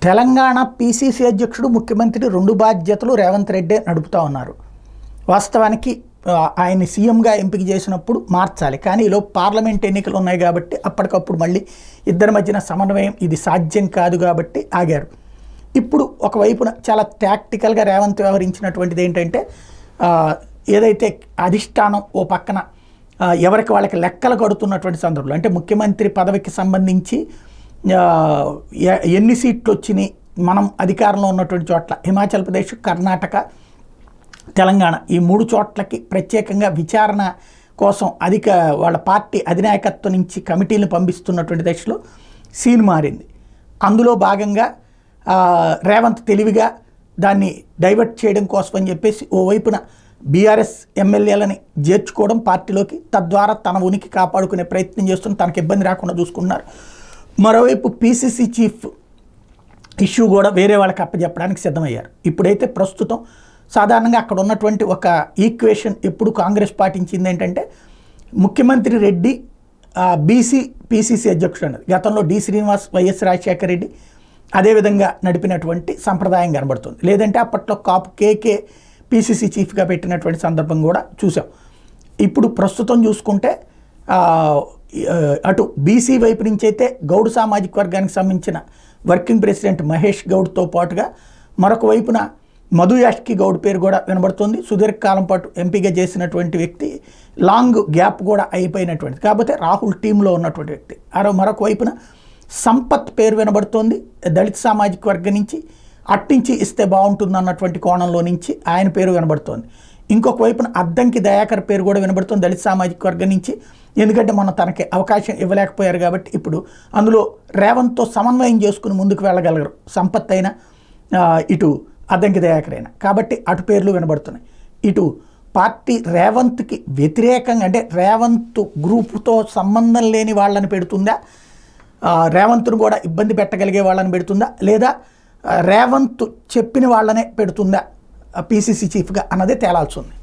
Telangana PCC అధ్యక్షుడు ముఖ్యమంత్రి రెండు బాధ్యతలు రేవంత్ రెడ్డి నడుపుతా ఉన్నారు. వాస్తవానికి ఆయన్ని సీఎంగా ఎంపిక చేసినప్పుడు మార్చాలి, కానీ ఈలో పార్లమెంట్ ఎన్నికలు ఉన్నాయి కాబట్టి అప్పటికప్పుడు మళ్ళీ ఇద్దరి మధ్యన సమన్వయం ఇది సాధ్యం కాదు కాబట్టి ఆగారు. ఇప్పుడు ఒకవైపున చాలా టాక్టికల్గా రేవంత్ వ్యవహరించినటువంటిది ఏంటంటే ఏదైతే అధిష్టానం ఓ పక్కన ఎవరికి వాళ్ళకి లెక్కలు కడుతున్నటువంటి సందర్భంలో, అంటే ముఖ్యమంత్రి పదవికి సంబంధించి ఎన్ని సీట్లు వచ్చినాయి మనం అధికారంలో ఉన్నటువంటి చోట్ల హిమాచల్ ప్రదేశ్, కర్ణాటక, తెలంగాణ ఈ 3 చోట్లకి ప్రత్యేకంగా విచారణ కోసం వాళ్ళ పార్టీ అధినాయకత్వం నుంచి కమిటీలను పంపిస్తున్నటువంటి దశలో సీన్ మారింది. అందులో భాగంగా రేవంత్ తెలివిగా దాన్ని డైవర్ట్ చేయడం కోసం అని చెప్పేసి ఓవైపున బీఆర్ఎస్ ఎమ్మెల్యేలని చేర్చుకోవడం పార్టీలోకి, తద్వారా తన ఉనికి కాపాడుకునే ప్రయత్నం చేస్తున్న, తనకు ఇబ్బంది రాకుండా చూసుకుంటున్నారు. మరోవైపు పీసీసీ చీఫ్ ఇష్యూ కూడా వేరే వాళ్ళకి అప్పచెప్పడానికి సిద్ధమయ్యారు. ఇప్పుడైతే ప్రస్తుతం సాధారణంగా అక్కడ ఉన్నటువంటి ఒక ఈక్వేషన్ ఎప్పుడు కాంగ్రెస్ పాటించింది ఏంటంటే ముఖ్యమంత్రి రెడ్డి బీసీ పీసీసీ అధ్యక్షుడు అన్నది గతంలో డి శ్రీనివాస్, వైఎస్ రాజశేఖర రెడ్డి అదేవిధంగా నడిపినటువంటి సంప్రదాయం కనబడుతుంది. లేదంటే అప్పట్లో కాపు కేకే పీసీసీ చీఫ్గా పెట్టినటువంటి సందర్భం కూడా చూసాం. ఇప్పుడు ప్రస్తుతం చూసుకుంటే అటు బీసీ వైపు నుంచి అయితే గౌడ్ సామాజిక వర్గానికి సంబంధించిన వర్కింగ్ ప్రెసిడెంట్ మహేష్ గౌడ్తో పాటుగా మరొక వైపున మధు యాష్కి గౌడ్ పేరు కూడా వినబడుతుంది. సుదీర్ఘకాలం పాటు ఎంపీగా చేసినటువంటి వ్యక్తి, లాంగ్ గ్యాప్ కూడా అయిపోయినటువంటి, కాకపోతే రాహుల్ టీంలో ఉన్నటువంటి వ్యక్తి. మరొక వైపున సంపత్ పేరు వినబడుతోంది దళిత సామాజిక వర్గం నుంచి, అట్టించి ఇస్తే బాగుంటుంది అన్నటువంటి కోణంలో నుంచి ఆయన పేరు వినబడుతోంది. ఇంకొక వైపున అద్దంకి దయాకర్ పేరు కూడా వినబడుతుంది దళిత సామాజిక వర్గం నుంచి, ఎందుకంటే మనం తనకి అవకాశం ఇవ్వలేకపోయారు కాబట్టి ఇప్పుడు అందులో రేవంత్తో సమన్వయం చేసుకుని ముందుకు వెళ్ళగలరు సంపత్ అయినా ఇటు అద్దంకి దయాకర్ అయినా, కాబట్టి అటు పేర్లు వినబడుతున్నాయి. ఇటు పార్టీ రేవంత్కి వ్యతిరేకంగా, అంటే రేవంత్ గ్రూపుతో సంబంధం లేని వాళ్ళని పెడుతుందా, రేవంత్ను కూడా ఇబ్బంది పెట్టగలిగే వాళ్ళని పెడుతుందా, లేదా రేవంత్ చెప్పిన వాళ్ళనే పెడుతుందా పీసీసీ చీఫ్గా అన్నదే తేలాల్సి ఉంది.